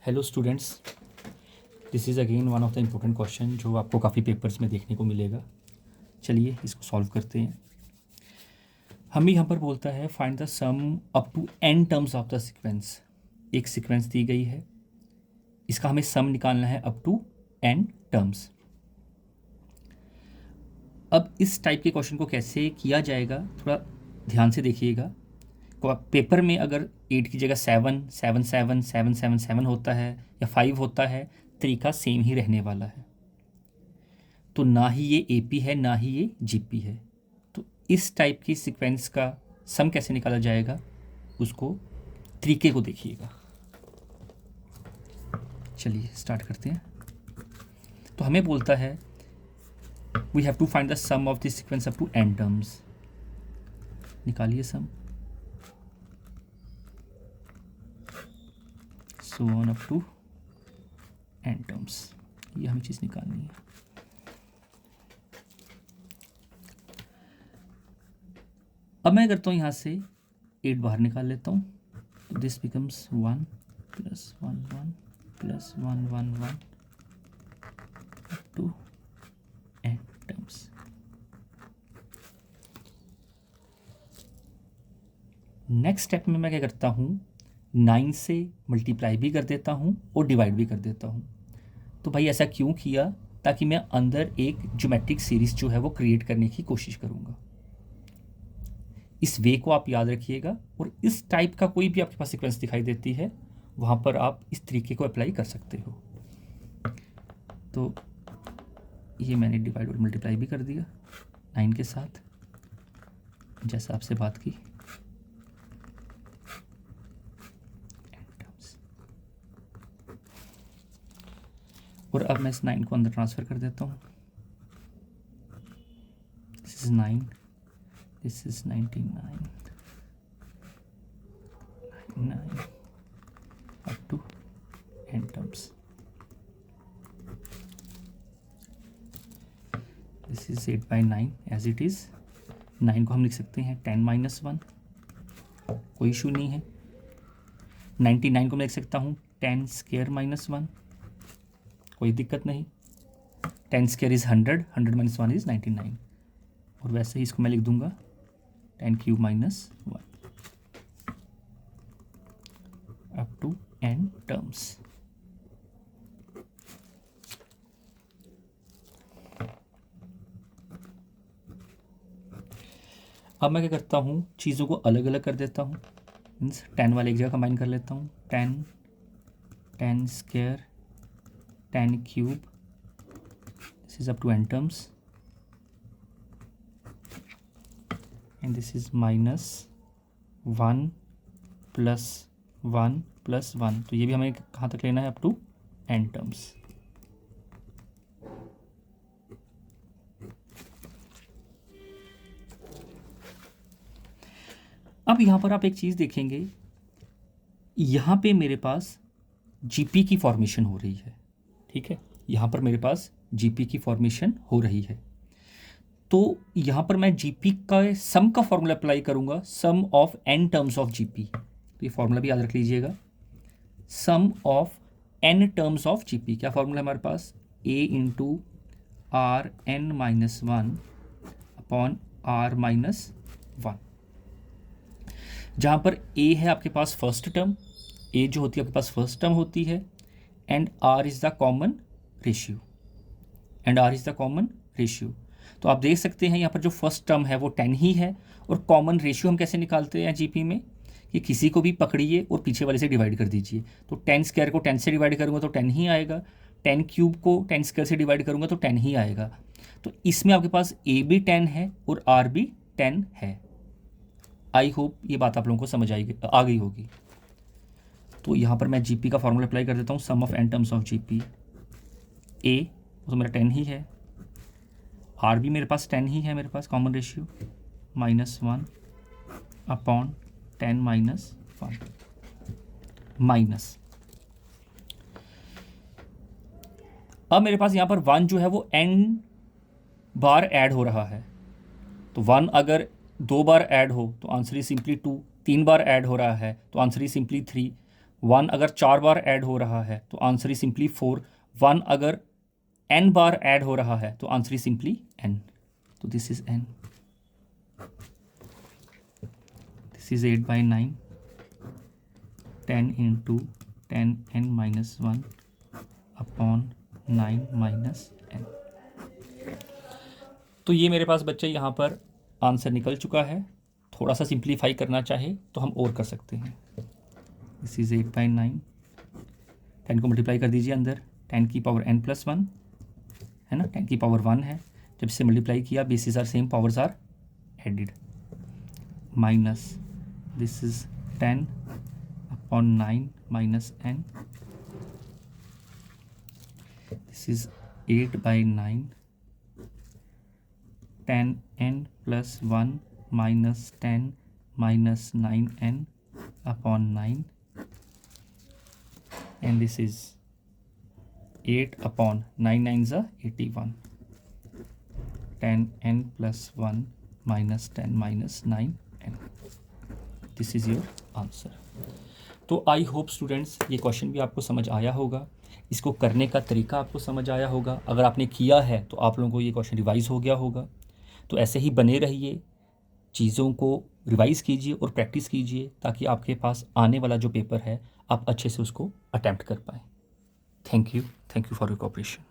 Hello students, this is again one of the important question जो आपको काफ़ी papers में देखने को मिलेगा। चलिए इसको सॉल्व करते हैं। हमें यहाँ पर बोलता है find the sum up to n terms of the sequence. एक सीक्वेंस दी गई है, इसका हमें सम निकालना है अप टू n टर्म्स। अब इस टाइप के क्वेश्चन को कैसे किया जाएगा थोड़ा ध्यान से देखिएगा। पेपर में अगर 8 की जगह 7, 7, 7, 7, 7, 7 होता है या 5 होता है, तरीका सेम ही रहने वाला है। तो ना ही ये AP है ना ही ये GP है। तो इस टाइप की सीक्वेंस का सम कैसे निकाला जाएगा, उसको तरीके को देखिएगा। चलिए स्टार्ट करते हैं। तो हमें बोलता है we have to find the sum of this sequence up to n terms. निकालिए sum. So on up to n terms, ये हमें चीज़ निकालनी है। अब मैं करता हूँ यहाँ से 8 बाहर निकाल लेता हूँ, तो this becomes 1 + 1 1 + 1 1 1 to n terms. Next step में मैं क्या करता हूँ, 9 से मल्टीप्लाई भी कर देता हूँ और डिवाइड भी कर देता हूँ। तो भाई ऐसा क्यों किया, ताकि मैं अंदर एक ज्योमेट्रिक सीरीज जो है वो क्रिएट करने की कोशिश करूँगा। इस वे को आप याद रखिएगा, और इस टाइप का कोई भी आपके पास सीक्वेंस दिखाई देती है वहाँ पर आप इस तरीके को अप्लाई कर सकते हो। तो ये मैंने डिवाइड और मल्टीप्लाई भी कर दिया 9 के साथ, जैसा आपसे बात की। और अब मैं इस 9 को अंदर ट्रांसफ़र कर देता हूँ। This is 9, this is 99, 9 up to n terms. This is 8/9 as it is. 9 को हम लिख सकते हैं 10 - 1, कोई इशू नहीं है। 99 को मैं लिख सकता हूँ 10² - 1, कोई दिक्कत नहीं। 10² इज़ 100, 100 - 1 इज़ 99। और वैसे ही इसको मैं लिख दूंगा 10³ - 1 अप टू n टर्म्स। अब मैं क्या करता हूँ, चीज़ों को अलग अलग कर देता हूँ। मीन्स 10 वाले एक जगह कंबाइन कर लेता हूँ। 10, 10², 10³ this is up to n terms, and this is -1 + 1 + 1। तो ये भी हमें कहाँ तक लेना है, अप टू n टर्म्स। अब यहाँ पर आप एक चीज़ देखेंगे, यहाँ पे मेरे पास GP की फॉर्मेशन हो रही है। ठीक है, यहाँ पर मेरे पास GP की फॉर्मेशन हो रही है। तो यहाँ पर मैं GP का सम का फॉर्मूला अप्लाई करूँगा, sum of n terms of GP। तो ये फॉर्मूला भी याद रख लीजिएगा, sum of n terms of GP। क्या फॉर्मूला है हमारे पास, A × Rn-1 अपॉन R-1, जहाँ पर A है आपके पास फर्स्ट टर्म, A जो होती है आपके पास फर्स्ट टर्म होती है, and R is the common ratio, तो आप देख सकते हैं यहाँ पर जो फर्स्ट टर्म है वो 10 ही है। और कॉमन रेशियो हम कैसे निकालते हैं GP में, कि किसी को भी पकड़िए और पीछे वाले से डिवाइड कर दीजिए। तो 10² को 10 से डिवाइड करूँगा तो 10 ही आएगा, 10³ को 10² से डिवाइड करूँगा तो 10 ही आएगा। तो इसमें आपके पास A भी 10 है और R भी 10 है। आई होप ये बात आप लोगों को समझ आ गई होगी। तो यहाँ पर मैं GP का फॉर्मूला अप्लाई कर देता हूँ, sum of n terms of GP। A तो मेरा 10 ही है, R भी मेरे पास 10 ही है, मेरे पास कॉमन रेशियो, -1 अपॉन 10 - 1 माइनस। अब मेरे पास यहाँ पर 1 जो है वो n बार ऐड हो रहा है। तो 1 अगर 2 बार ऐड हो तो answer is simply 2, 3 bar add हो रहा है तो आंसर इज सिंपली 3, 1 अगर 4 बार ऐड हो रहा है तो आंसर इज सिंपली 4। 1 अगर n बार ऐड हो रहा है तो आंसर इज सिंपली n। तो this is n, this is 8/9, 10 into 10n-1 upon 9 minus n। तो ये मेरे पास बच्चे यहाँ पर आंसर निकल चुका है। थोड़ा सा सिंप्लीफाई करना चाहे तो हम और कर सकते हैं। दिस इज 8/9, 10 को मल्टीप्लाई कर दीजिए अंदर, 10 की पावर n+1 है ना, 10 की पावर 1 है। जब इसे मल्टीप्लाई किया, bases are same, powers are added, minus this is 10 upon 9 minus n, this is 8/9, 10n+1 minus 10 minus 9n upon 9, and this is 8 upon 9 9s are 81, 10n+1 minus 10 minus 9n, this is your answer। तो I hope students ये question भी आपको समझ आया होगा, इसको करने का तरीका आपको समझ आया होगा। अगर आपने किया है तो आप लोगों को ये क्वेश्चन रिवाइज हो गया होगा। तो ऐसे ही बने रहिए, चीज़ों को रिवाइज़ कीजिए और प्रैक्टिस कीजिए, ताकि आपके पास आने वाला जो पेपर है आप अच्छे से उसको अटैम्प्ट कर पाएँ। Thank you for your cooperation.